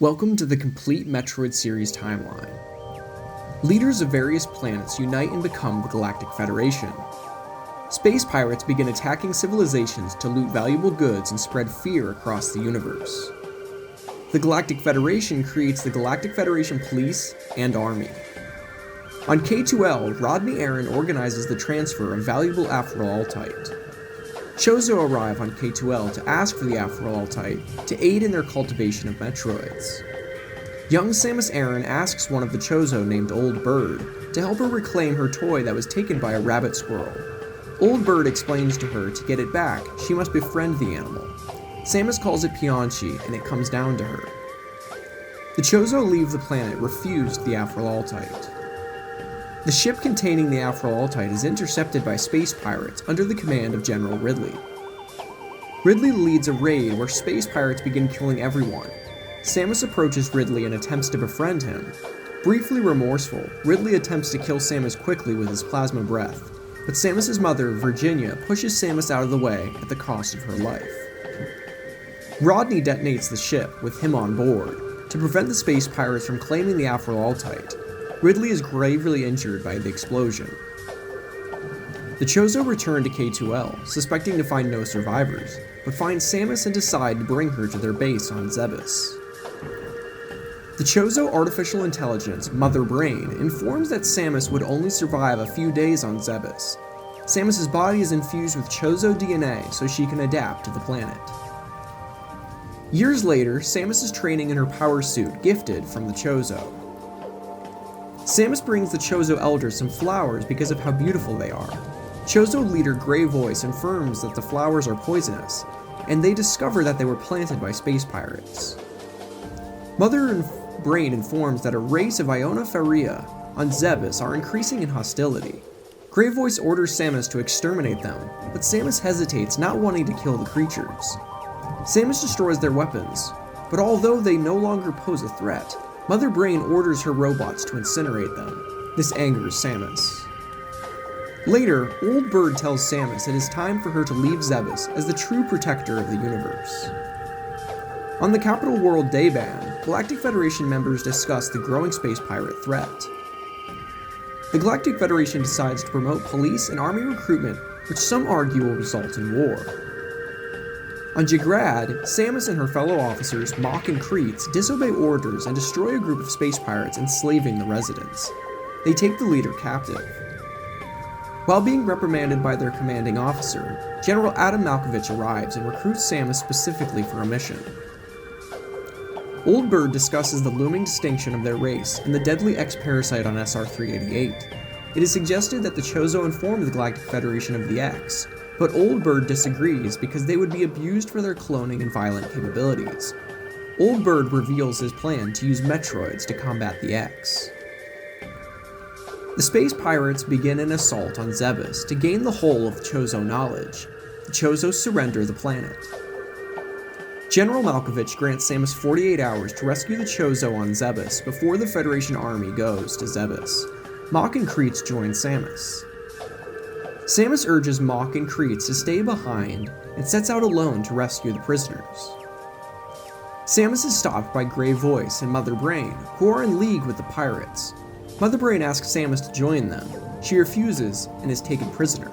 Welcome to the complete Metroid series timeline. Leaders of various planets unite and become the Galactic Federation. Space pirates begin attacking civilizations to loot valuable goods and spread fear across the universe. The Galactic Federation creates the Galactic Federation Police and Army. On K2L, Samus Aran organizes the transfer of valuable Afroaltite. Chozo arrive on K2L to ask for the Afroaltite to aid in their cultivation of Metroids. Young Samus Aran asks one of the Chozo named Old Bird to help her reclaim her toy that was taken by a rabbit squirrel. Old Bird explains to her to get it back, she must befriend the animal. Samus calls it Pianchi, and it comes down to her. The Chozo leave the planet refused the Afroaltite. The ship containing the Afroaltite is intercepted by space pirates under the command of General Ridley. Ridley leads a raid where space pirates begin killing everyone. Samus approaches Ridley and attempts to befriend him. Briefly remorseful, Ridley attempts to kill Samus quickly with his plasma breath, but Samus' mother, Virginia, pushes Samus out of the way at the cost of her life. Rodney detonates the ship, with him on board, to prevent the space pirates from claiming the Afroaltite. Ridley is gravely injured by the explosion. The Chozo return to K2L, suspecting to find no survivors, but find Samus and decide to bring her to their base on Zebes. The Chozo artificial intelligence, Mother Brain, informs that Samus would only survive a few days on Zebes. Samus' body is infused with Chozo DNA so she can adapt to the planet. Years later, Samus is training in her power suit, gifted from the Chozo. Samus brings the Chozo elders some flowers because of how beautiful they are. Chozo leader Grey Voice affirms that the flowers are poisonous, and they discover that they were planted by space pirates. Mother Brain informs that a race of Iona Feria on Zebes are increasing in hostility. Grey Voice orders Samus to exterminate them, but Samus hesitates, not wanting to kill the creatures. Samus destroys their weapons, but although they no longer pose a threat, Mother Brain orders her robots to incinerate them. This angers Samus. Later, Old Bird tells Samus it is time for her to leave Zebes as the true protector of the universe. On the Capital World Dayban, Galactic Federation members discuss the growing space pirate threat. The Galactic Federation decides to promote police and army recruitment, which some argue will result in war. On Jigrad, Samus and her fellow officers, Mock and Creets, disobey orders and destroy a group of space pirates, enslaving the residents. They take the leader captive. While being reprimanded by their commanding officer, General Adam Malkovich arrives and recruits Samus specifically for a mission. Old Bird discusses the looming distinction of their race and the deadly X-parasite on SR-388. It is suggested that the Chozo informed the Galactic Federation of the X, but Old Bird disagrees because they would be abused for their cloning and violent capabilities. Old Bird reveals his plan to use Metroids to combat the X. The space pirates begin an assault on Zebes to gain the whole of the Chozo knowledge. The Chozo surrender the planet. General Malkovich grants Samus 48 hours to rescue the Chozo on Zebes before the Federation army goes to Zebes. Mock and Creets join Samus. Samus urges Mock and Creets to stay behind and sets out alone to rescue the prisoners. Samus is stopped by Grey Voice and Mother Brain, who are in league with the pirates. Mother Brain asks Samus to join them. She refuses and is taken prisoner.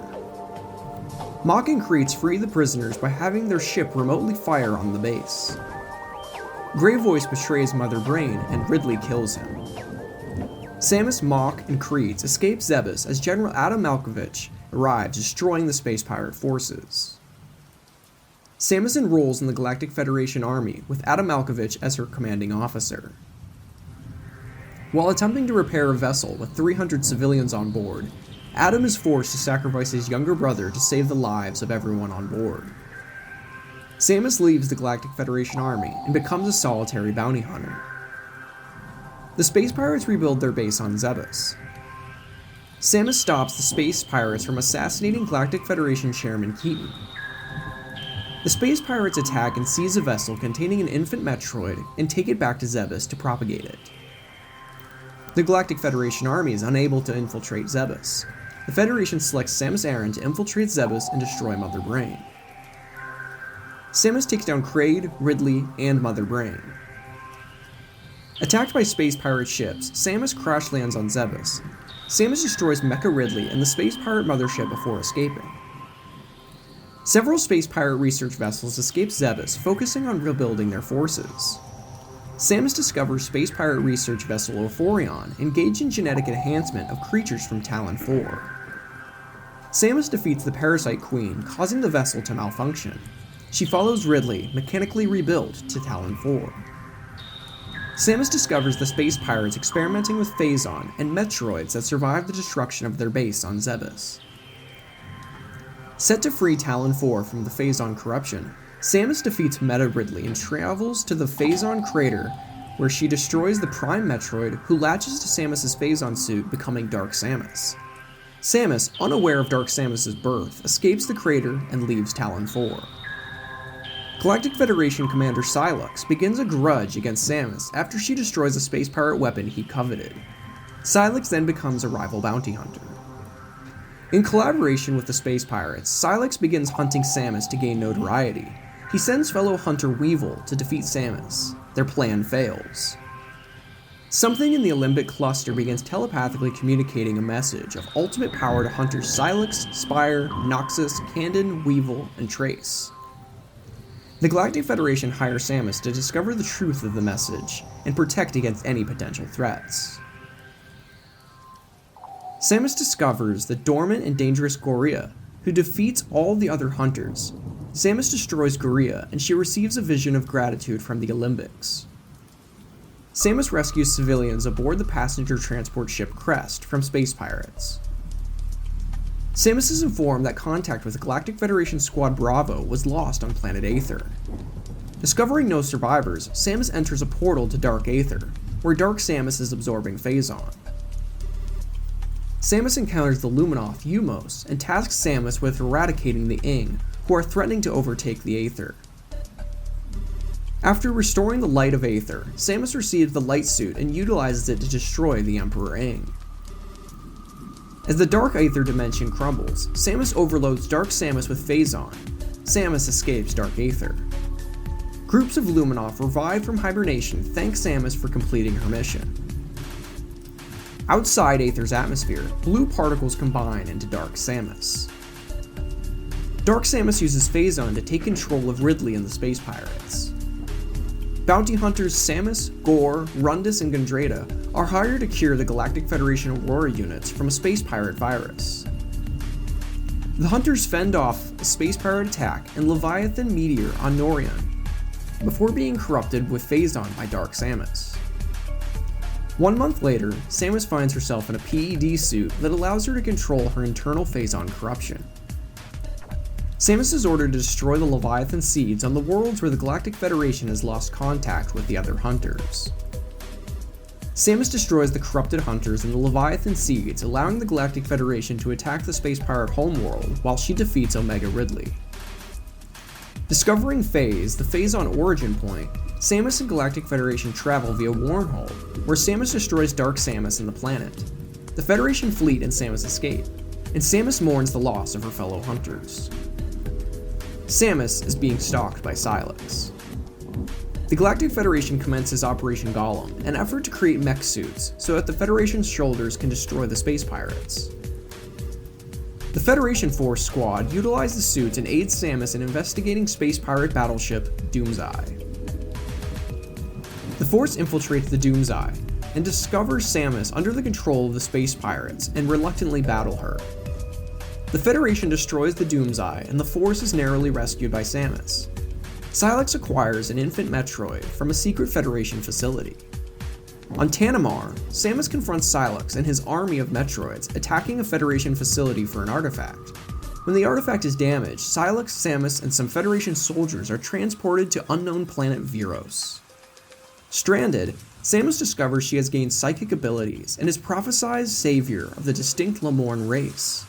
Mock and Creets free the prisoners by having their ship remotely fire on the base. Grey Voice betrays Mother Brain and Ridley kills him. Samus, Mock, and Creets escape Zebes as General Adam Malkovich arrives, destroying the space pirate forces. Samus enrolls in the Galactic Federation Army, with Adam Malkovich as her commanding officer. While attempting to repair a vessel with 300 civilians on board, Adam is forced to sacrifice his younger brother to save the lives of everyone on board. Samus leaves the Galactic Federation Army and becomes a solitary bounty hunter. The space pirates rebuild their base on Zebes. Samus stops the space pirates from assassinating Galactic Federation Chairman Keaton. The space pirates attack and seize a vessel containing an infant Metroid and take it back to Zebes to propagate it. The Galactic Federation army is unable to infiltrate Zebes. The Federation selects Samus Aran to infiltrate Zebes and destroy Mother Brain. Samus takes down Kraid, Ridley, and Mother Brain. Attacked by space pirate ships, Samus crash lands on Zebes. Samus destroys Mecha Ridley and the space pirate mothership before escaping. Several space pirate research vessels escape Zebes, focusing on rebuilding their forces. Samus discovers space pirate research vessel Euphorion, engaged in genetic enhancement of creatures from Talon 4. Samus defeats the Parasite Queen, causing the vessel to malfunction. She follows Ridley, mechanically rebuilt, to Talon 4. Samus discovers the space pirates experimenting with Phazon and Metroids that survived the destruction of their base on Zebes. Set to free Talon 4 from the Phazon corruption, Samus defeats Meta Ridley and travels to the Phazon crater, where she destroys the Prime Metroid, who latches to Samus's Phazon suit, becoming Dark Samus. Samus, unaware of Dark Samus's birth, escapes the crater and leaves Talon 4. Galactic Federation Commander Sylux begins a grudge against Samus after she destroys a space pirate weapon he coveted. Sylux then becomes a rival bounty hunter. In collaboration with the space pirates, Sylux begins hunting Samus to gain notoriety. He sends fellow hunter Weevil to defeat Samus. Their plan fails. Something in the Limbic cluster begins telepathically communicating a message of ultimate power to hunters Sylux, Spire, Noxus, Candon, Weevil, and Trace. The Galactic Federation hires Samus to discover the truth of the message and protect against any potential threats. Samus discovers the dormant and dangerous Gorilla, who defeats all the other hunters. Samus destroys Gorilla, and she receives a vision of gratitude from the Olympics. Samus rescues civilians aboard the passenger transport ship Crest from space pirates. Samus is informed that contact with the Galactic Federation Squad Bravo was lost on planet Aether. Discovering no survivors, Samus enters a portal to Dark Aether, where Dark Samus is absorbing Phazon. Samus encounters the Luminoth Umos and tasks Samus with eradicating the Ing, who are threatening to overtake the Aether. After restoring the light of Aether, Samus receives the light suit and utilizes it to destroy the Emperor Ing. As the Dark Aether dimension crumbles, Samus overloads Dark Samus with Phazon. Samus escapes Dark Aether. Groups of Luminoth revived from hibernation thank Samus for completing her mission. Outside Aether's atmosphere, blue particles combine into Dark Samus. Dark Samus uses Phazon to take control of Ridley and the space pirates. Bounty hunters Samus, Gore, Rundus, and Gondreda are hired to cure the Galactic Federation Aurora units from a space pirate virus. The hunters fend off a space pirate attack and Leviathan meteor on Norion, before being corrupted with Phazon by Dark Samus. 1 month later, Samus finds herself in a PED suit that allows her to control her internal Phazon corruption. Samus is ordered to destroy the Leviathan seeds on the worlds where the Galactic Federation has lost contact with the other hunters. Samus destroys the corrupted hunters and the Leviathan seeds, allowing the Galactic Federation to attack the space pirate homeworld while she defeats Omega Ridley. Discovering Phase, the Phazon origin point, Samus and Galactic Federation travel via Wormhole, where Samus destroys Dark Samus and the planet. The Federation fleet and Samus escape, and Samus mourns the loss of her fellow hunters. Samus is being stalked by Sylux. The Galactic Federation commences Operation Golem, an effort to create mech suits so that the Federation's shoulders can destroy the space pirates. The Federation Force Squad utilizes the suits and aids Samus in investigating space pirate battleship Doomseye. The Force infiltrates the Doomseye and discovers Samus under the control of the space pirates and reluctantly battle her. The Federation destroys the Doomseye and the Force is narrowly rescued by Samus. Sylux acquires an infant Metroid from a secret Federation facility. On Tanmar, Samus confronts Sylux and his army of Metroids attacking a Federation facility for an artifact. When the artifact is damaged, Sylux, Samus, and some Federation soldiers are transported to unknown planet Viros. Stranded, Samus discovers she has gained psychic abilities and is prophesied savior of the distinct Lamorne race.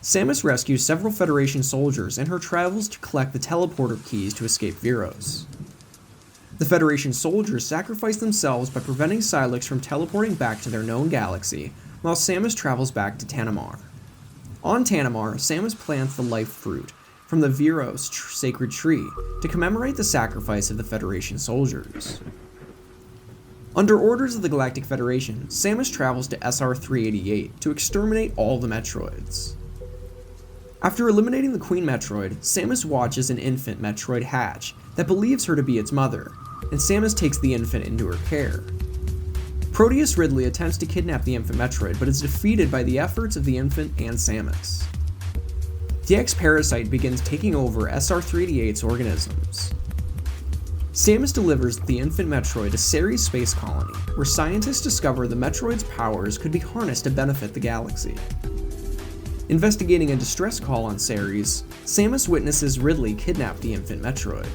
Samus rescues several Federation soldiers in her travels to collect the teleporter keys to escape Viros. The Federation soldiers sacrifice themselves by preventing Sylux from teleporting back to their known galaxy, while Samus travels back to Tanmar. On Tanmar, Samus plants the Life Fruit, from the Viros sacred tree to commemorate the sacrifice of the Federation soldiers. Under orders of the Galactic Federation, Samus travels to SR-388 to exterminate all the Metroids. After eliminating the Queen Metroid, Samus watches an infant Metroid hatch that believes her to be its mother, and Samus takes the infant into her care. Proteus Ridley attempts to kidnap the infant Metroid, but is defeated by the efforts of the infant and Samus. The X-Parasite begins taking over SR-388's organisms. Samus delivers the infant Metroid to Ceres Space Colony, where scientists discover the Metroid's powers could be harnessed to benefit the galaxy. Investigating a distress call on Ceres, Samus witnesses Ridley kidnap the infant Metroid.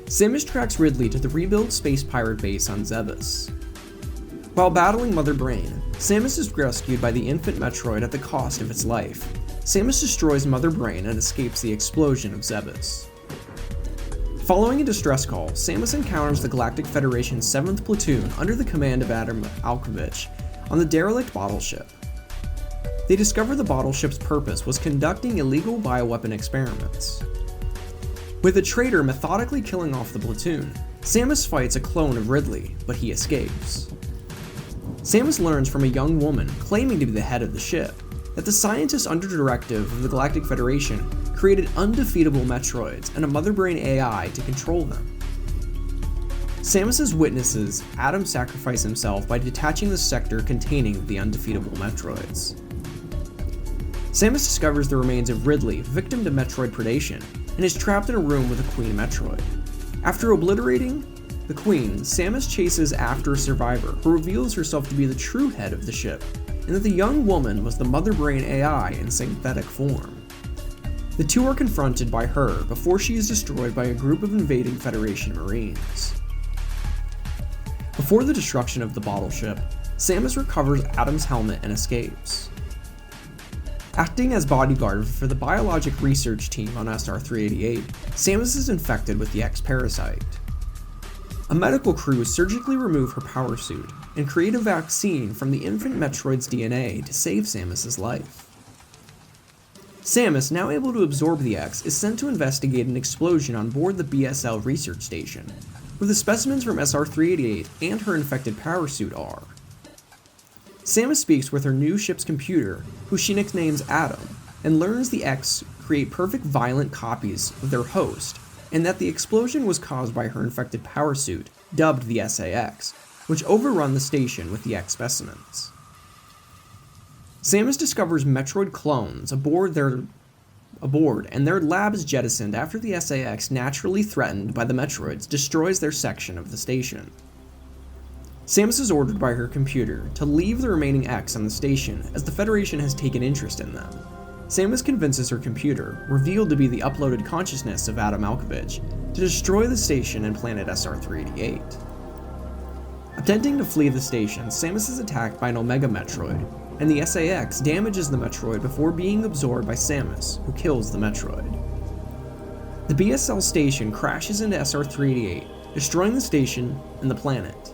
Samus tracks Ridley to the rebuilt space pirate base on Zebes. While battling Mother Brain, Samus is rescued by the infant Metroid at the cost of its life. Samus destroys Mother Brain and escapes the explosion of Zebes. Following a distress call, Samus encounters the Galactic Federation's 7th Platoon under the command of Adam Malkovich on the derelict bottle ship. They discover the bottle ship's purpose was conducting illegal bioweapon experiments. With a traitor methodically killing off the platoon, Samus fights a clone of Ridley, but he escapes. Samus learns from a young woman claiming to be the head of the ship that the scientists under directive of the Galactic Federation created undefeatable Metroids and a Mother Brain AI to control them. Samus witnesses Adam sacrifice himself by detaching the sector containing the undefeatable Metroids. Samus discovers the remains of Ridley, victim to Metroid predation, and is trapped in a room with a Queen Metroid. After obliterating the Queen, Samus chases after a survivor who reveals herself to be the true head of the ship, and that the young woman was the Mother Brain AI in synthetic form. The two are confronted by her before she is destroyed by a group of invading Federation Marines. Before the destruction of the bottle ship, Samus recovers Adam's helmet and escapes. Acting as bodyguard for the biologic research team on SR-388, Samus is infected with the X-Parasite. A medical crew surgically remove her power suit and create a vaccine from the infant Metroid's DNA to save Samus's life. Samus, now able to absorb the X, is sent to investigate an explosion on board the BSL research station, where the specimens from SR-388 and her infected power suit are. Samus speaks with her new ship's computer, who she nicknames Adam, and learns the X create perfect violent copies of their host, and that the explosion was caused by her infected power suit, dubbed the SAX, which overrun the station with the X specimens. Samus discovers Metroid clones aboard, and their lab is jettisoned after the SAX, naturally threatened by the Metroids, destroys their section of the station. Samus is ordered by her computer to leave the remaining X on the station as the Federation has taken interest in them. Samus convinces her computer, revealed to be the uploaded consciousness of Adam Malkovich, to destroy the station and planet SR-388. Attempting to flee the station, Samus is attacked by an Omega Metroid, and the SAX damages the Metroid before being absorbed by Samus, who kills the Metroid. The BSL station crashes into SR-388, destroying the station and the planet.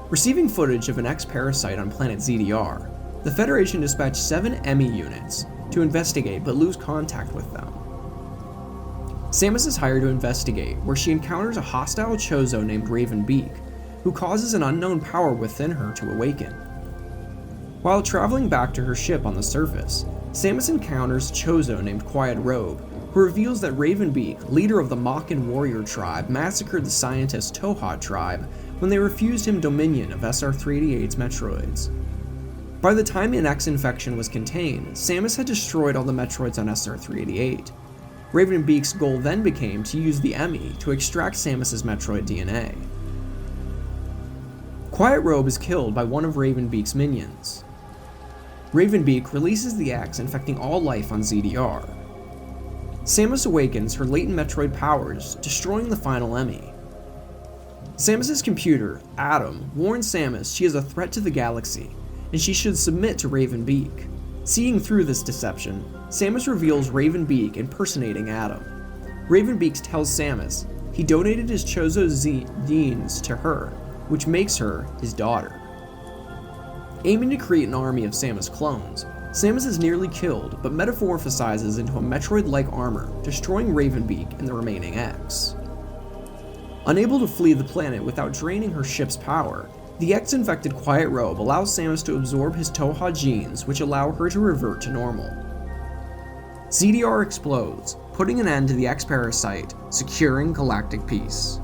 Receiving footage of an X-Parasite on planet ZDR, the Federation dispatched 7 EMI units to investigate but lose contact with them. Samus is hired to investigate, where she encounters a hostile Chozo named Raven Beak, who causes an unknown power within her to awaken. While traveling back to her ship on the surface, Samus encounters Chozo named Quiet Robe, who reveals that Raven Beak, leader of the Makan warrior tribe, massacred the scientist Tohad tribe when they refused him dominion of SR-388's Metroids. By the time an X infection was contained, Samus had destroyed all the Metroids on SR-388. Raven Beak's goal then became to use the EMI to extract Samus's Metroid DNA. Quiet Robe is killed by one of Raven Beak's minions. Raven Beak releases the X, infecting all life on ZDR. Samus awakens her latent Metroid powers, destroying the final EMI. Samus's computer, Adam, warns Samus she is a threat to the galaxy, and she should submit to Raven Beak. Seeing through this deception, Samus reveals Raven Beak impersonating Adam. Raven Beak tells Samus he donated his Chozo genes to her, which makes her his daughter. Aiming to create an army of Samus clones, Samus is nearly killed, but metamorphosizes into a Metroid-like armor, destroying Beak and the remaining X. Unable to flee the planet without draining her ship's power, the X-infected Quiet Robe allows Samus to absorb his Toha genes, which allow her to revert to normal. ZDR explodes, putting an end to the X-Parasite, securing galactic peace.